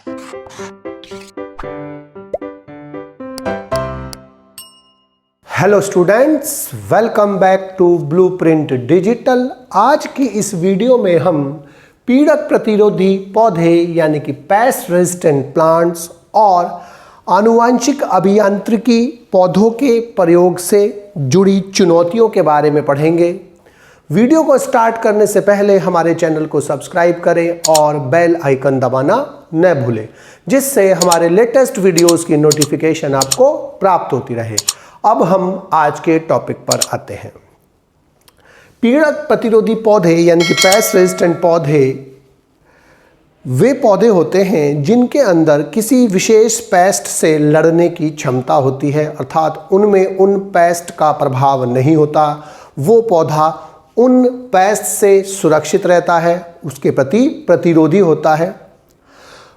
Hello students, welcome back to Blueprint Digital. आज की इस वीडियो में हम पीड़क प्रतिरोधी पौधे यानी कि पेस्ट रेजिस्टेंट प्लांट्स और आनुवांशिक अभियांत्रिकी पौधों के प्रयोग से जुड़ी चुनौतियों के बारे में पढ़ेंगे। वीडियो को स्टार्ट करने से पहले हमारे चैनल को सब्सक्राइब करें और बेल आइकन दबाना न भूलें, जिससे हमारे लेटेस्ट वीडियोस की नोटिफिकेशन आपको प्राप्त होती रहे। अब हम आज के टॉपिक पर आते हैं। पीड़क प्रतिरोधी पौधे यानी कि पेस्ट रेजिस्टेंट पौधे वे पौधे होते हैं जिनके अंदर किसी विशेष पेस्ट से लड़ने की क्षमता होती है, अर्थात उनमें उन पेस्ट का प्रभाव नहीं होता। वो पौधा उन पेस्ट से सुरक्षित रहता है, उसके प्रति प्रतिरोधी होता है।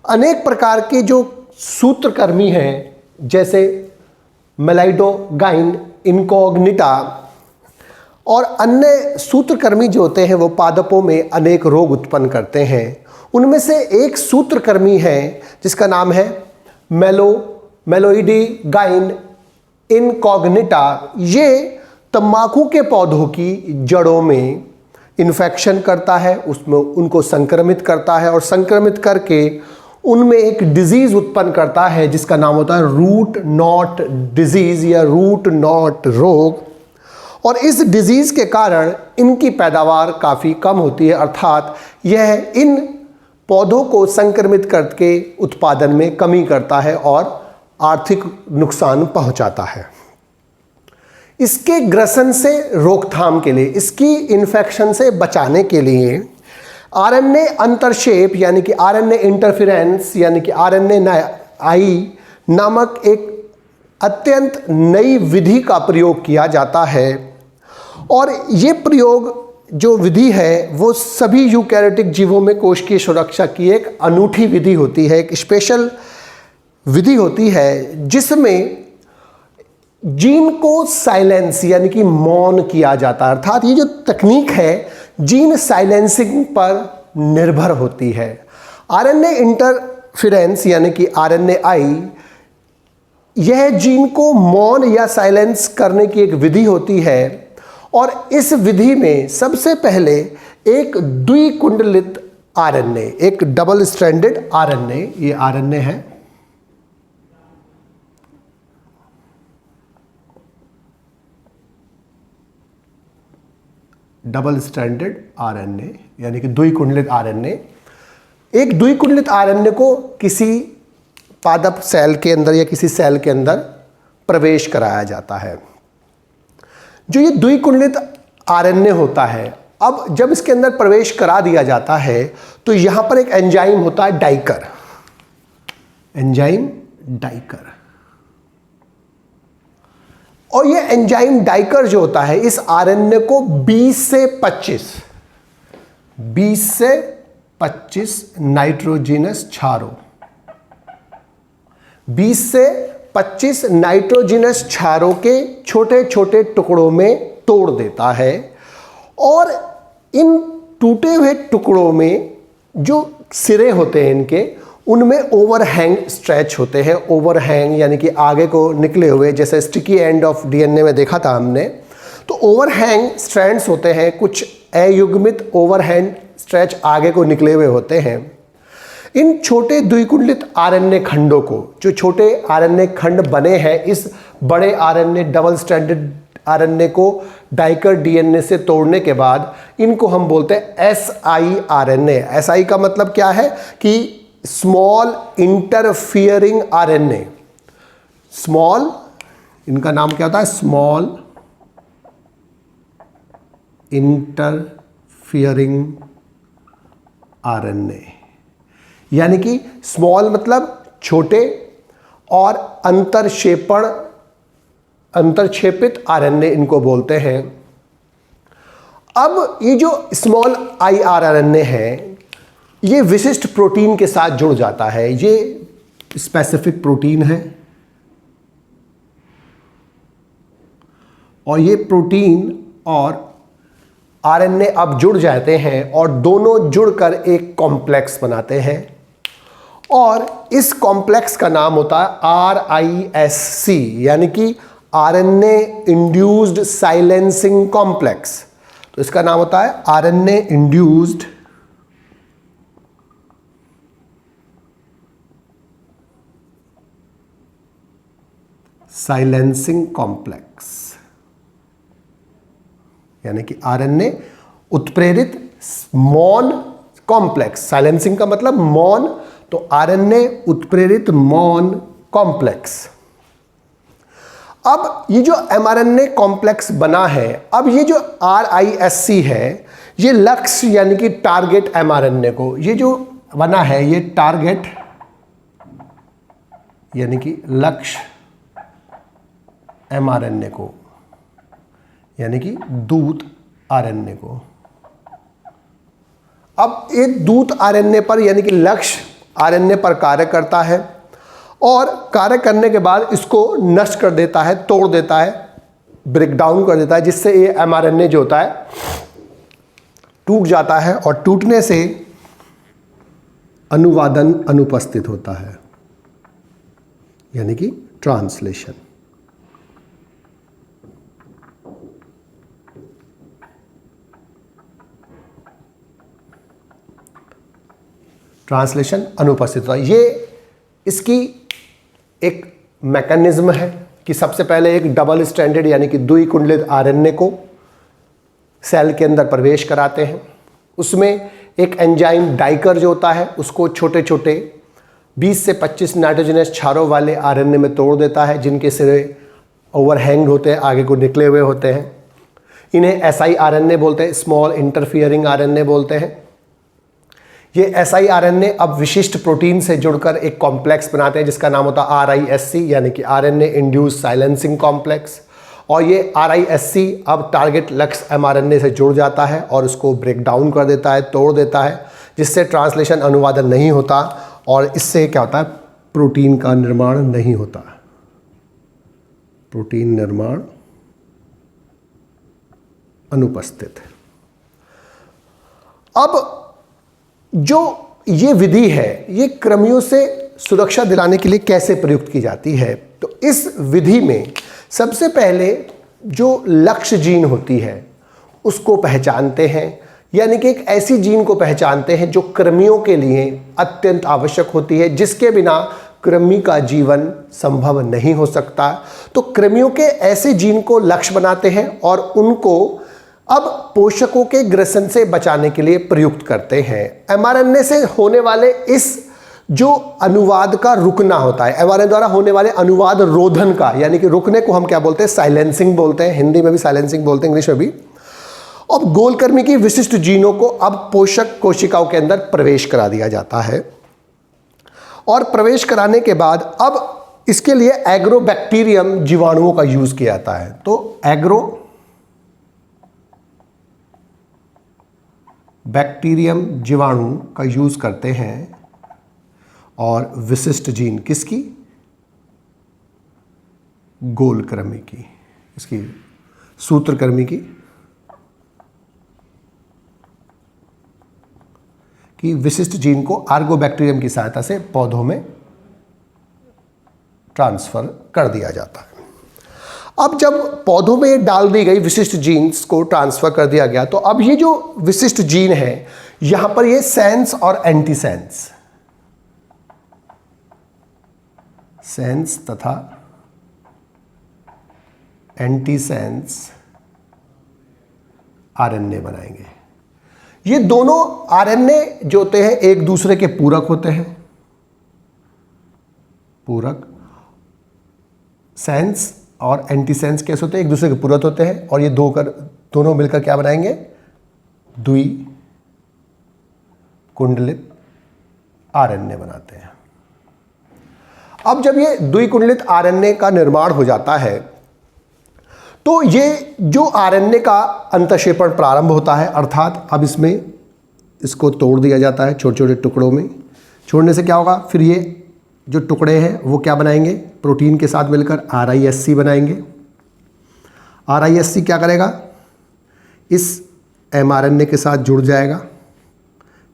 अनेक प्रकार के जो सूत्रकर्मी हैं, जैसे मेलाइडोगाइन इनकॉग्निटा और अन्य सूत्रकर्मी जो होते हैं वो पादपों में अनेक रोग उत्पन्न करते हैं। उनमें से एक सूत्रकर्मी है जिसका नाम है मेलोइडोगाइन इनकॉग्निटा। ये तंबाकू के पौधों की जड़ों में इन्फेक्शन करता है, उसमें उनको संक्रमित करता है और संक्रमित करके उनमें एक डिजीज़ उत्पन्न करता है जिसका नाम होता है रूट नॉट डिजीज़ या रूट नॉट रोग। और इस डिजीज़ के कारण इनकी पैदावार काफ़ी कम होती है, अर्थात यह इन पौधों को संक्रमित करके उत्पादन में कमी करता है और आर्थिक नुकसान पहुंचाता है। इसके ग्रसन से रोकथाम के लिए, इसकी इन्फेक्शन से बचाने के लिए आरएनए अंतरक्षेप यानी कि आरएनए इंटरफेरेंस यानी कि आरएनए नामक एक अत्यंत नई विधि का प्रयोग किया जाता है। और ये प्रयोग जो विधि है वो सभी यूकैरियोटिक जीवों में कोशिकीय सुरक्षा की एक अनूठी विधि होती है, एक स्पेशल विधि होती है जिसमें जीन को साइलेंस यानी कि मौन किया जाता है। अर्थात ये जो तकनीक है जीन साइलेंसिंग पर निर्भर होती है। आरएनए इंटरफेरेंस यानी कि आरएनए यह जीन को मौन या साइलेंस करने की एक विधि होती है। और इस विधि में सबसे पहले एक द्विकुंडलित आरएनए, एक डबल स्ट्रैंडेड आरएनए, ये आरएनए है, डबल स्ट्रैंडेड आरएनए यानी कि द्विकुंडलित आरएनए। एक द्विकुंडलित आरएनए को किसी पादप सेल के अंदर या किसी सेल के अंदर प्रवेश कराया जाता है। जो ये द्विकुंडलित आरएनए होता है, अब जब इसके अंदर प्रवेश करा दिया जाता है तो यहाँ पर एक एंजाइम होता है डाइकर, एंजाइम डाइकर। और ये एंजाइम डाइकर जो होता है इस आरएनए को 20 से 25 नाइट्रोजिनस क्षारों, 20 से 25 नाइट्रोजिनस क्षारों के छोटे छोटे टुकड़ों में तोड़ देता है। और इन टूटे हुए टुकड़ों में जो सिरे होते हैं इनके, उनमें ओवरहैंग स्ट्रेच होते हैं। ओवरहैंग यानी कि आगे को निकले हुए, जैसे स्टिकी एंड ऑफ डीएनए में देखा था हमने, तो ओवरहैंग स्ट्रैंड्स होते हैं, कुछ अयुग्मित ओवरहैंग स्ट्रेच आगे को निकले हुए होते हैं। इन छोटे द्विकुंडलित आरएनए खंडों को, जो छोटे आरएनए खंड बने हैं इस बड़े आरएनए डबल स्ट्रैंडेड आरएनए को डाइकर डीएनए से तोड़ने के बाद, इनको हम बोलते हैं siRNA। SI का मतलब क्या है कि स्मॉल इंटरफियरिंग आरएनए। स्मॉल, इनका नाम क्या होता है, स्मॉल इंटरफियरिंग आरएनए, यानी कि स्मॉल मतलब छोटे और अंतरक्षेपित आरएनए इनको बोलते हैं। अब ये जो स्मॉल iRNA है ये विशिष्ट प्रोटीन के साथ जुड़ जाता है। ये स्पेसिफिक प्रोटीन है और ये प्रोटीन और आरएनए अब जुड़ जाते हैं और दोनों जुड़कर एक कॉम्प्लेक्स बनाते हैं और इस कॉम्प्लेक्स का नाम होता है RISC, यानी कि RNA इंड्यूस्ड साइलेंसिंग कॉम्प्लेक्स। तो इसका नाम होता है RNA इंड्यूस्ड साइलेंसिंग कॉम्प्लेक्स, यानी कि RNA उत्प्रेरित मौन कॉम्प्लेक्स। साइलेंसिंग का मतलब मौन, तो RNA उत्प्रेरित मौन कॉम्प्लेक्स। अब ये जो mRNA कॉम्प्लेक्स बना है, अब ये जो RISC है, ये लक्ष्य यानी कि टारगेट mRNA को, ये जो बना है ये टारगेट यानी कि लक्ष्य mRNA को, यानी कि दूत RNA को। अब एक दूत RNA पर यानी कि लक्ष्य RNA पर कार्य करता है और कार्य करने के बाद इसको नष्ट कर देता है, तोड़ देता है, ब्रेक डाउन कर देता है, जिससे ये mRNA जो होता है टूट जाता है और टूटने से अनुवादन अनुपस्थित होता है, यानी कि ट्रांसलेशन। ट्रांसलेशन अनुपस्थित होता है। ये इसकी एक मैकेनिज्म है कि सबसे पहले एक डबल स्ट्रैंडेड यानी कि द्विकुंडलित RNA को सेल के अंदर प्रवेश कराते हैं। उसमें एक एंजाइम डाइकर जो होता है उसको छोटे छोटे 20 से 25 नाइट्रोजनस क्षारों वाले RNA में तोड़ देता है, जिनके सिरे ओवरहैंग होते हैं, आगे को निकले हुए होते हैं। इन्हें siRNA बोलते हैं, स्मॉल इंटरफियरिंग RNA बोलते हैं। ये siRNA अब विशिष्ट प्रोटीन से जुड़कर एक कॉम्प्लेक्स बनाते हैं जिसका नाम होता है RISC, यानी कि RNA इंड्यूस्ड साइलेंसिंग कॉम्प्लेक्स। और ये RISC अब टारगेट लक्ष्य mRNA से जुड़ जाता है और उसको ब्रेक डाउन कर देता है, तोड़ देता है, जिससे ट्रांसलेशन अनुवादन नहीं होता और इससे क्या होता है, प्रोटीन का निर्माण नहीं होता, प्रोटीन निर्माण अनुपस्थित। अब जो ये विधि है ये कृमियों से सुरक्षा दिलाने के लिए कैसे प्रयुक्त की जाती है, तो इस विधि में सबसे पहले जो लक्ष्य जीन होती है उसको पहचानते हैं, यानी कि एक ऐसी जीन को पहचानते हैं जो कृमियों के लिए अत्यंत आवश्यक होती है, जिसके बिना कृमि का जीवन संभव नहीं हो सकता। तो कृमियों के ऐसे जीन को लक्ष्य बनाते हैं और उनको अब पोषकों के ग्रसन से बचाने के लिए प्रयुक्त करते हैं। mRNA से होने वाले इस जो अनुवाद का रुकना होता है, mRNA द्वारा होने वाले अनुवाद रोधन का, यानी कि रुकने को हम क्या बोलते हैं, साइलेंसिंग बोलते हैं। हिंदी में भी साइलेंसिंग बोलते हैं, इंग्लिश में भी। अब गोलकृमि की विशिष्ट जीनों को अब पोषक कोशिकाओं के अंदर प्रवेश करा दिया जाता है और प्रवेश कराने के बाद अब इसके लिए एग्रोबैक्टीरियम जीवाणुओं का यूज किया जाता है। तो बैक्टीरियम जीवाणु का यूज करते हैं और विशिष्ट जीन किसकी, गोलकृमि की, इसकी सूत्रकृमि की विशिष्ट जीन को आर्गोबैक्टीरियम की सहायता से पौधों में ट्रांसफर कर दिया जाता है। अब जब पौधों में डाल दी गई विशिष्ट जीन्स को ट्रांसफर कर दिया गया, तो अब ये जो विशिष्ट जीन है यहां पर ये सेंस और एंटीसेंस, सेंस तथा एंटीसेंस RNA बनाएंगे। ये दोनों RNA जो होते हैं एक दूसरे के पूरक होते हैं, पूरक। सेंस और एंटीसेंस कैसे होते हैं, एक दूसरे के पूरक होते हैं और ये दोनों मिलकर क्या बनाएंगे, द्विकुंडलित RNA बनाते हैं। अब जब ये द्विकुंडलित RNA का निर्माण हो जाता है तो ये जो RNA का अंतःक्षेपण प्रारंभ होता है, अर्थात अब इसको तोड़ दिया जाता है छोटे छोटे टुकड़ों में। छोड़ने से क्या होगा, फिर ये जो टुकड़े हैं वो क्या बनाएंगे, प्रोटीन के साथ मिलकर RISC बनाएंगे। RISC क्या करेगा, इस mRNA के साथ जुड़ जाएगा।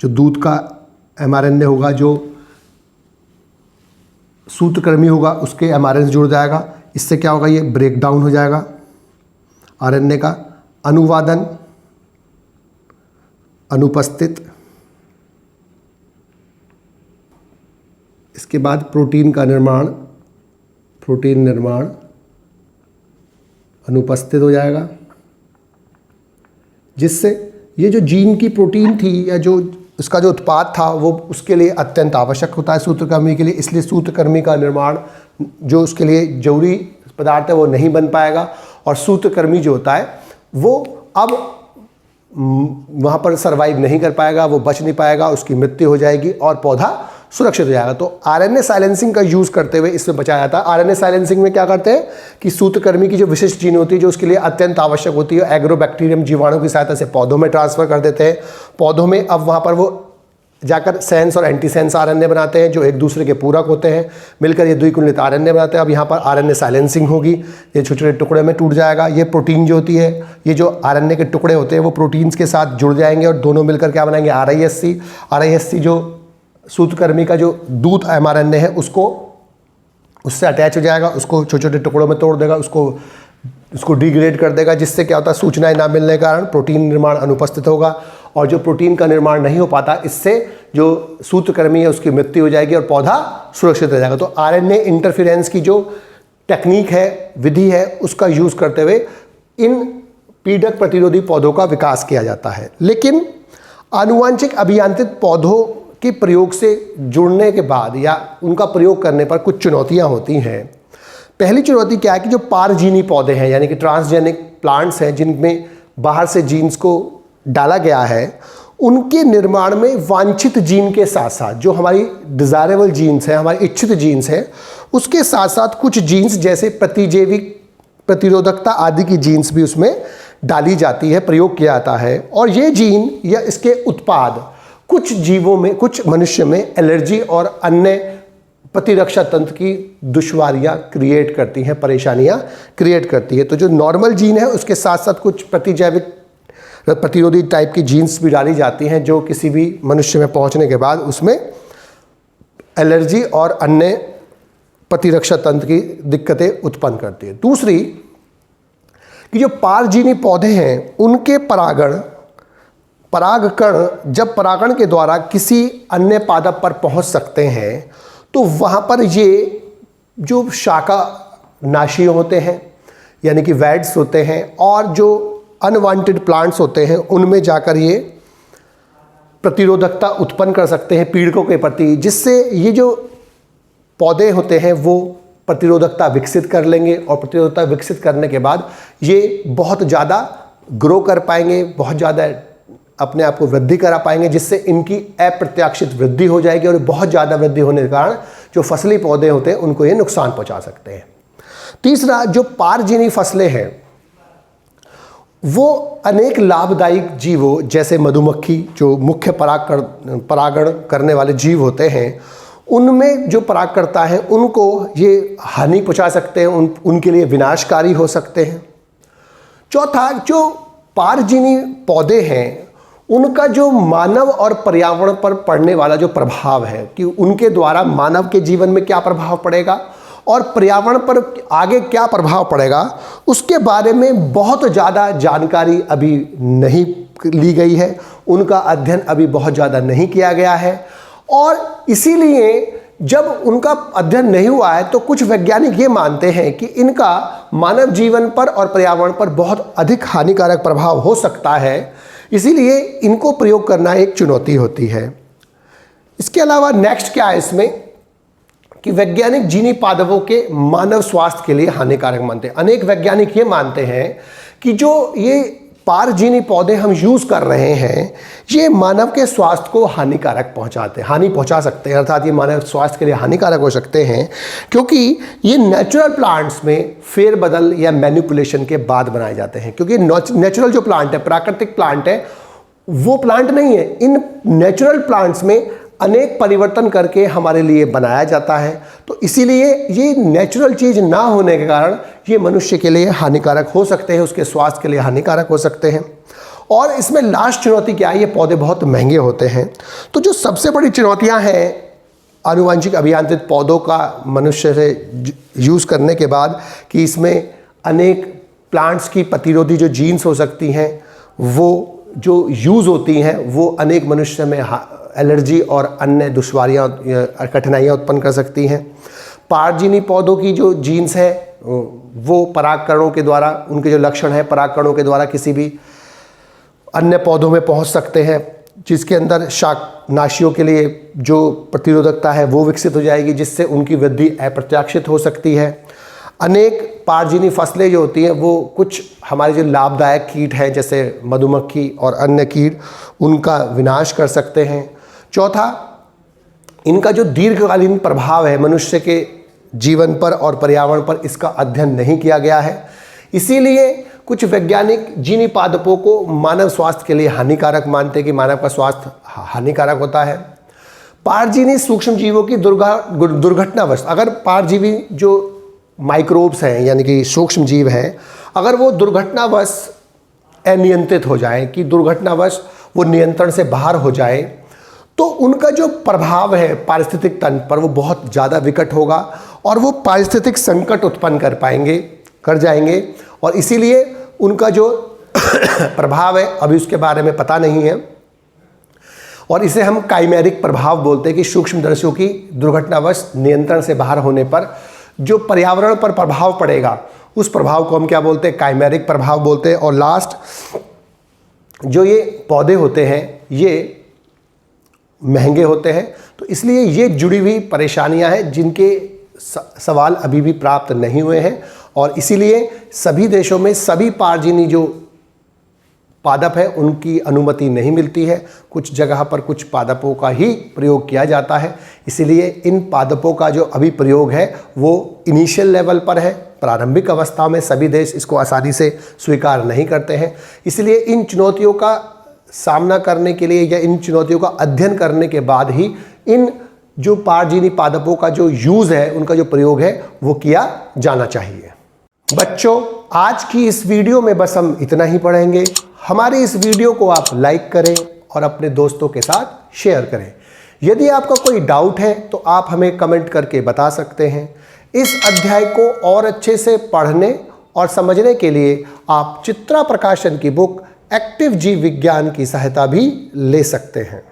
जो दूध का mRNA होगा जो सूत्रकृमि होगा उसके एमआरएनए जुड़ जाएगा। इससे क्या होगा, ये ब्रेक डाउन हो जाएगा आरएनए का। अनुवादन अनुपस्थित। इसके बाद प्रोटीन का निर्माण, प्रोटीन निर्माण अनुपस्थित हो जाएगा, जिससे ये जो जीन की प्रोटीन थी या जो इसका जो उत्पाद था वो उसके लिए अत्यंत आवश्यक होता है सूत्रकृमि के लिए। इसलिए सूत्रकृमि का निर्माण जो उसके लिए जरूरी पदार्थ है वो नहीं बन पाएगा, और सूत्रकृमि जो होता है वो अब वहाँ पर सरवाइव नहीं कर पाएगा, वो बच नहीं पाएगा, उसकी मृत्यु हो जाएगी और पौधा सुरक्षित हो जाएगा। तो आरएनए साइलेंसिंग का यूज़ करते हुए इसमें बचाया जाता है। आरएनए साइलेंसिंग में क्या करते हैं कि सूत्रकृमि की जो विशिष्ट जीन होती है जो उसके लिए अत्यंत आवश्यक होती है, एग्रोबैक्टीरियम जीवाणु की सहायता से पौधों में ट्रांसफर कर देते हैं। पौधों में अब वहाँ पर वो जाकर सेंस और एंटीसेंस आरएनए बनाते हैं जो एक दूसरे के पूरक होते हैं, मिलकर ये द्विकुंडलित आरएनए बनाते हैं। अब यहाँ पर आरएनए साइलेंसिंग होगी, ये छोटे छोटे टुकड़े में टूट जाएगा। ये प्रोटीन जो होती है, ये जो आरएनए के टुकड़े होते हैं वो प्रोटीन्स के साथ जुड़ जाएंगे और दोनों मिलकर क्या बनाएंगे, आरआईएससी। आरआईएससी जो सूत्रकृमि का जो दूत एमआरएनए है उसको उससे अटैच हो जाएगा, उसको छोटे छोटे टुकड़ों में तोड़ देगा, उसको डिग्रेड कर देगा, जिससे क्या होता है, सूचनाएं ना मिलने के कारण प्रोटीन निर्माण अनुपस्थित होगा। और जो प्रोटीन का निर्माण नहीं हो पाता, इससे जो सूत्रकृमि है उसकी मृत्यु हो जाएगी और पौधा सुरक्षित रह जाएगा। तो आरएनए इंटरफेरेंस की जो टेक्निक है, विधि है, उसका यूज़ करते हुए इन पीड़क प्रतिरोधी पौधों का विकास किया जाता है। लेकिन आनुवांशिक अभियांत्रित पौधों के प्रयोग से जुड़ने के बाद या उनका प्रयोग करने पर कुछ चुनौतियां होती हैं। पहली चुनौती क्या है कि जो पारजीनी पौधे हैं यानी कि ट्रांसजेनिक प्लांट्स हैं जिनमें बाहर से जीन्स को डाला गया है, उनके निर्माण में वांछित जीन के साथ साथ जो हमारी डिज़ायरेबल जीन्स हैं, हमारी इच्छित जीन्स हैं, उसके साथ साथ कुछ जीन्स जैसे प्रतिजैविक प्रतिरोधकता आदि की जीन्स भी उसमें डाली जाती है, प्रयोग किया जाता है। और ये जीन या इसके उत्पाद कुछ जीवों में, कुछ मनुष्य में एलर्जी और अन्य प्रतिरक्षा तंत्र की दुश्वारियां क्रिएट करती हैं, परेशानियां क्रिएट करती है। तो जो नॉर्मल जीन है उसके साथ साथ कुछ प्रतिजैविक प्रतिरोधी टाइप की जीन्स भी डाली जाती हैं जो किसी भी मनुष्य में पहुंचने के बाद उसमें एलर्जी और अन्य प्रतिरक्षा तंत्र की दिक्कतें उत्पन्न करती है। दूसरी कि जो पारजीनी पौधे हैं उनके परागकण जब परागण के द्वारा किसी अन्य पादप पर पहुंच सकते हैं तो वहाँ पर ये जो शाखा नाशी होते हैं यानी कि वैड्स होते हैं और जो अनवांटेड प्लांट्स होते हैं उनमें जाकर ये प्रतिरोधकता उत्पन्न कर सकते हैं पीड़कों के प्रति, जिससे ये जो पौधे होते हैं वो प्रतिरोधकता विकसित कर लेंगे और प्रतिरोधकता विकसित करने के बाद ये बहुत ज़्यादा ग्रो कर पाएंगे, बहुत ज़्यादा अपने आप को वृद्धि करा पाएंगे, जिससे इनकी अप्रत्याशित वृद्धि हो जाएगी और बहुत ज़्यादा वृद्धि होने के कारण जो फसली पौधे होते हैं उनको ये नुकसान पहुंचा सकते हैं। तीसरा, जो पारजीनी फसलें हैं वो अनेक लाभदायक जीवों जैसे मधुमक्खी जो मुख्य परागण करने वाले जीव होते हैं उनमें जो पराग करता है उनको ये हानि पहुंचा सकते हैं, उनके लिए विनाशकारी हो सकते हैं। चौथा, जो पारजीनी पौधे हैं उनका जो मानव और पर्यावरण पर पड़ने वाला जो प्रभाव है कि उनके द्वारा मानव के जीवन में क्या प्रभाव पड़ेगा और पर्यावरण पर आगे क्या प्रभाव पड़ेगा, उसके बारे में बहुत ज़्यादा जानकारी अभी नहीं ली गई है, उनका अध्ययन अभी बहुत ज़्यादा नहीं किया गया है। और इसीलिए जब उनका अध्ययन नहीं हुआ है तो कुछ वैज्ञानिक ये मानते हैं कि इनका मानव जीवन पर और पर्यावरण पर बहुत अधिक हानिकारक प्रभाव हो सकता है, इसीलिए इनको प्रयोग करना एक चुनौती होती है। इसके अलावा नेक्स्ट क्या है इसमें कि वैज्ञानिक जीनी पादपों के मानव स्वास्थ्य के लिए हानिकारक मानते हैं। अनेक वैज्ञानिक ये मानते हैं कि जो ये पारजीनी पौधे हम यूज़ कर रहे हैं ये मानव के स्वास्थ्य को हानि पहुंचा सकते हैं, अर्थात ये मानव स्वास्थ्य के लिए हानिकारक हो सकते हैं क्योंकि ये नेचुरल प्लांट्स में फेरबदल या मैनिपुलेशन के बाद बनाए जाते हैं। क्योंकि नेचुरल जो प्लांट है, प्राकृतिक प्लांट है, वो प्लांट नहीं है। इन नेचुरल प्लांट्स में अनेक परिवर्तन करके हमारे लिए बनाया जाता है, तो इसीलिए ये नेचुरल चीज़ ना होने के कारण ये मनुष्य के लिए हानिकारक हो सकते हैं, उसके स्वास्थ्य के लिए हानिकारक हो सकते हैं। और इसमें लास्ट चुनौती क्या है, ये पौधे बहुत महंगे होते हैं। तो जो सबसे बड़ी चुनौतियां हैं आनुवांशिक अभियांत्रित पौधों का मनुष्य से यूज़ करने के बाद कि इसमें अनेक प्लांट्स की प्रतिरोधी जो जीन्स हो सकती हैं वो जो यूज़ होती हैं वो अनेक मनुष्य में एलर्जी और अन्य दुश्वारियाँ कठिनाइयाँ उत्पन्न कर सकती हैं। पारजीनी पौधों की जो जीन्स है वो परागकणों के द्वारा, उनके जो लक्षण है परागकणों के द्वारा किसी भी अन्य पौधों में पहुंच सकते हैं, जिसके अंदर शाकनाशियों के लिए जो प्रतिरोधकता है वो विकसित हो जाएगी, जिससे उनकी वृद्धि अप्रत्याशित हो सकती है। अनेक पारजीनी फसलें जो होती हैं वो कुछ हमारे जो लाभदायक कीट हैं जैसे मधुमक्खी और अन्य कीट उनका विनाश कर सकते हैं। चौथा, इनका जो दीर्घकालीन प्रभाव है मनुष्य के जीवन पर और पर्यावरण पर, इसका अध्ययन नहीं किया गया है। इसीलिए कुछ वैज्ञानिक जिन पादपों को मानव स्वास्थ्य के लिए हानिकारक मानते हैं कि मानव का स्वास्थ्य हानिकारक होता है। पारजीवी सूक्ष्म जीवों की दुर्घटनावश, अगर पारजीवी जो माइक्रोब्स हैं यानी कि सूक्ष्म जीव हैं, अगर वो दुर्घटनावश अनियंत्रित हो जाए, कि दुर्घटनावश वो नियंत्रण से बाहर हो जाए, तो उनका जो प्रभाव है पारिस्थितिक तंत्र पर वो बहुत ज़्यादा विकट होगा और वो पारिस्थितिक संकट उत्पन्न कर जाएंगे। और इसीलिए उनका जो प्रभाव है अभी उसके बारे में पता नहीं है, और इसे हम काइमेरिक प्रभाव बोलते हैं कि सूक्ष्मदर्शियों की दुर्घटनावश नियंत्रण से बाहर होने पर जो पर्यावरण पर प्रभाव पड़ेगा उस प्रभाव को हम क्या बोलते हैं, काइमेरिक प्रभाव बोलते हैं। और लास्ट, जो ये पौधे होते हैं ये महंगे होते हैं, तो इसलिए ये जुड़ी हुई परेशानियां हैं जिनके सवाल अभी भी प्राप्त नहीं हुए हैं, और इसीलिए सभी देशों में सभी पारजीवी जो पादप है उनकी अनुमति नहीं मिलती है। कुछ जगह पर कुछ पादपों का ही प्रयोग किया जाता है। इसीलिए इन पादपों का जो अभी प्रयोग है वो इनिशियल लेवल पर है, प्रारंभिक अवस्था में सभी देश इसको आसानी से स्वीकार नहीं करते हैं। इसलिए इन चुनौतियों का सामना करने के लिए या इन चुनौतियों का अध्ययन करने के बाद ही इन जो पारजीवी पादपों का जो यूज़ है, उनका जो प्रयोग है वो किया जाना चाहिए। बच्चों, आज की इस वीडियो में बस हम इतना ही पढ़ेंगे। हमारे इस वीडियो को आप लाइक करें और अपने दोस्तों के साथ शेयर करें। यदि आपका कोई डाउट है तो आप हमें कमेंट करके बता सकते हैं। इस अध्याय को और अच्छे से पढ़ने और समझने के लिए आप चित्रा प्रकाशन की बुक एक्टिव जीव विज्ञान की सहायता भी ले सकते हैं।